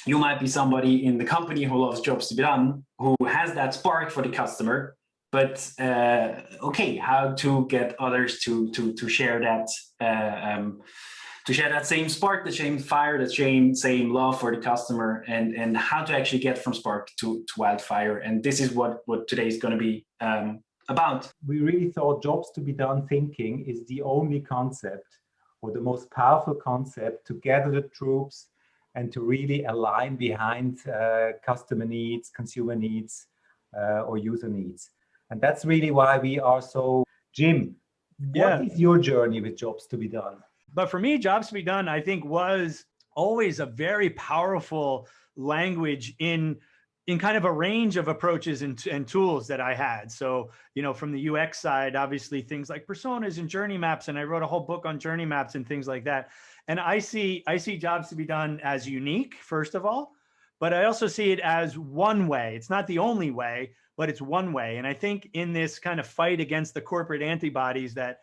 You might be somebody in the company who loves jobs to be done, who has that spark for the customer, but okay, how to get others to share that same spark, the same fire, the same love for the customer, and how to actually get from spark to wildfire. And this is what today is going to be about. We really thought jobs to be done thinking is the only concept or the most powerful concept to gather the troops and to really align behind customer needs, consumer needs, or user needs. And that's really why we are so... Jim, what is your journey with jobs to be done? But for me, jobs to be done, I think, was always a very powerful language in kind of a range of approaches and tools that I had. So, you know, from the UX side, obviously things like personas and journey maps, and I wrote a whole book on journey maps and things like that. And I see jobs to be done as unique, first of all, but I also see it as one way. It's not the only way, but it's one way. And I think in this kind of fight against the corporate antibodies that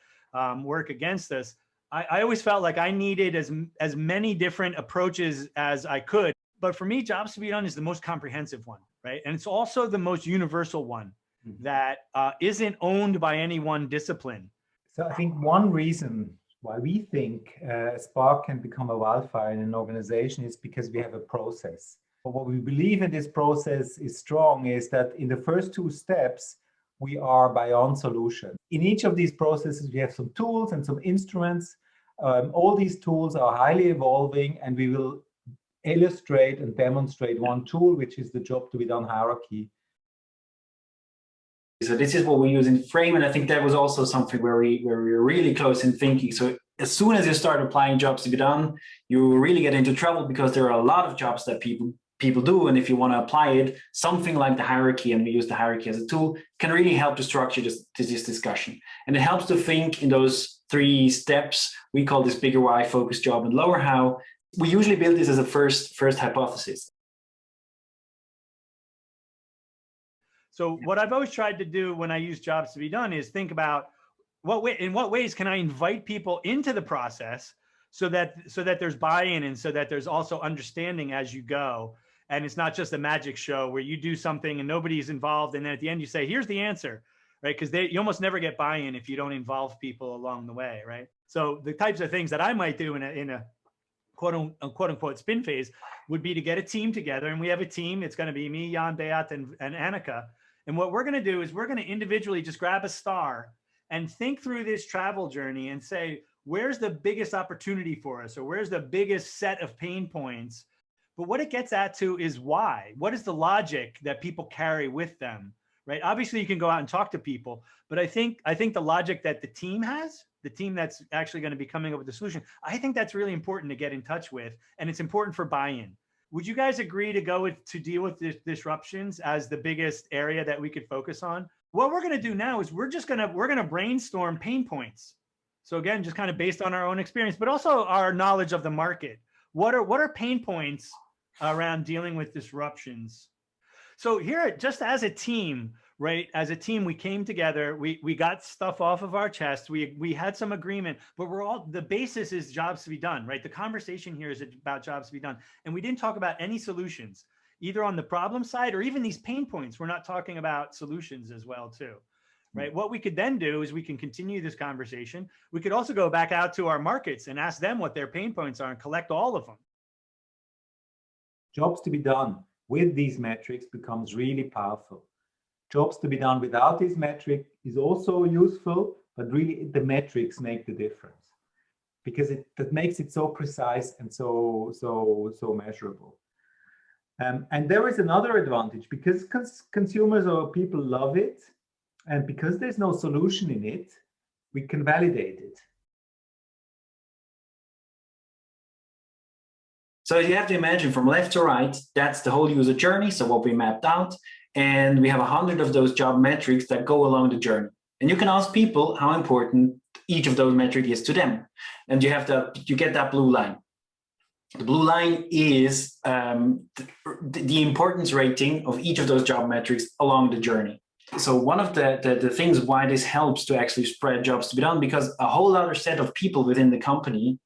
work against us, I always felt like I needed as many different approaches as I could. But for me, jobs to be done is the most comprehensive one, right? And it's also the most universal one that isn't owned by any one discipline. So I think one reason why we think Spark can become a wildfire in an organization is because we have a process. But what we believe in this process is strong is that in the first two steps, we are beyond solution. In each of these processes, we have some tools and some instruments. All these tools are highly evolving, and we will illustrate and demonstrate one tool, which is the job to be done hierarchy. So this is what we use in Frame, and I think that was also something where we're really close in thinking. So as soon as you start applying jobs to be done, you really get into trouble because there are a lot of jobs that people do, and if you want to apply it, something like the hierarchy, and we use the hierarchy as a tool, can really help to structure this discussion. And it helps to think in those 3 steps. We call this bigger why, focus, job, and lower how. We usually build this as a first hypothesis. So what I've always tried to do when I use jobs to be done is think about in what ways can I invite people into the process so that there's buy-in, and so that there's also understanding as you go. And it's not just a magic show where you do something and nobody's involved, and then at the end you say, here's the answer, right? Because you almost never get buy-in if you don't involve people along the way, right? So the types of things that I might do in a quote unquote spin phase would be to get a team together, and we have a team. It's going to be me, Jan, Beat, and Annika. And what we're going to do is we're going to individually just grab a star and think through this travel journey and say, where's the biggest opportunity for us, or where's the biggest set of pain points? But what it gets at to is why. What is the logic that people carry with them, right? Obviously, you can go out and talk to people, but I think the logic that the team has, the team that's actually going to be coming up with the solution, I think that's really important to get in touch with, and it's important for buy-in. Would you guys agree to deal with disruptions as the biggest area that we could focus on? What we're going to do now is we're going to brainstorm pain points. So again, just kind of based on our own experience, but also our knowledge of the market. What are pain points around dealing with disruptions? So here, just as a team, right? As a team, we came together, we got stuff off of our chest, we had some agreement, but the basis is jobs to be done, right? The conversation here is about jobs to be done. And we didn't talk about any solutions, either on the problem side or even these pain points. We're not talking about solutions as well too, right? What we could then do is we can continue this conversation. We could also go back out to our markets and ask them what their pain points are and collect all of them. Jobs to be done with these metrics becomes really powerful. Jobs to be done without this metric is also useful, but really the metrics make the difference because that makes it so precise and so measurable. And there is another advantage because consumers or people love it, and because there's no solution in it, we can validate it. So you have to imagine from left to right, that's the whole user journey. So what we mapped out, and we have 100 of those job metrics that go along the journey. And you can ask people how important each of those metrics is to them. And you get that blue line. The blue line is the importance rating of each of those job metrics along the journey. So one of the things why this helps to actually spread jobs to be done, because a whole other set of people within the company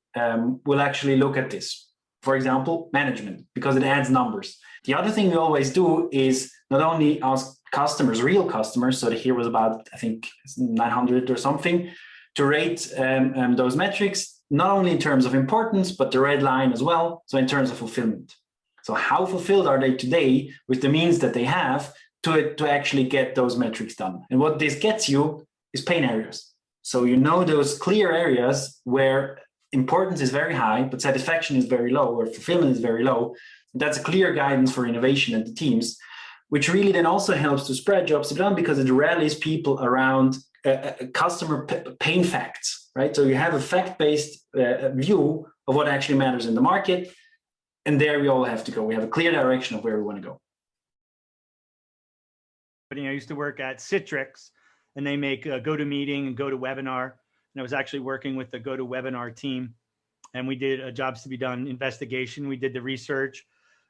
will actually look at this. for example, management, because it adds numbers. The other thing we always do is not only ask customers, real customers, so here was about, I think, 900 or something, to rate those metrics, not only in terms of importance, but the red line as well, so in terms of fulfillment. So how fulfilled are they today with the means that they have to actually get those metrics done? And what this gets you is pain areas. So you know those clear areas where importance is very high, but satisfaction is very low, or fulfillment is very low. That's a clear guidance for innovation and the teams, which really then also helps to spread jobs to be done, because it rallies people around customer pain facts, right? So you have a fact-based view of what actually matters in the market, and there we all have to go. We have a clear direction of where we want to go. I used to work at Citrix, and they make a GoToMeeting and GoToWebinar. And I was actually working with the GoToWebinar team, and we did a jobs to be done investigation. We did the research,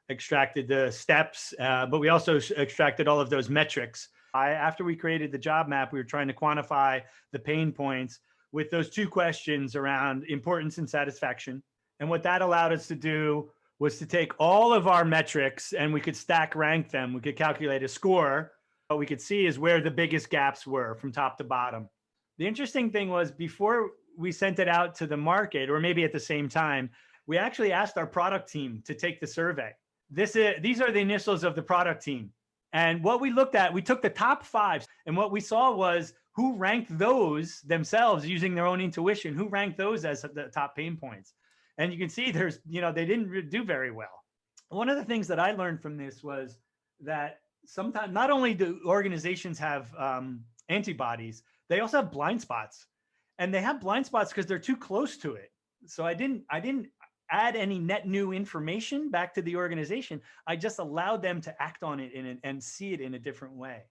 extracted the steps, but we also extracted all of those metrics. After we created the job map, we were trying to quantify the pain points with those two questions around importance and satisfaction. And what that allowed us to do was to take all of our metrics and we could stack rank them. We could calculate a score. What we could see is where the biggest gaps were from top to bottom. The interesting thing was, before we sent it out to the market, or maybe at the same time, we actually asked our product team to take the survey. These are the initials of the product team. And what we looked at, we took the top 5, and what we saw was who ranked those themselves using their own intuition, who ranked those as the top pain points. And you can see there's, they didn't do very well. One of the things that I learned from this was that sometimes not only do organizations have antibodies, they also have blind spots, and they have blind spots because they're too close to it. So I didn't add any net new information back to the organization. I just allowed them to act on it and see it in a different way.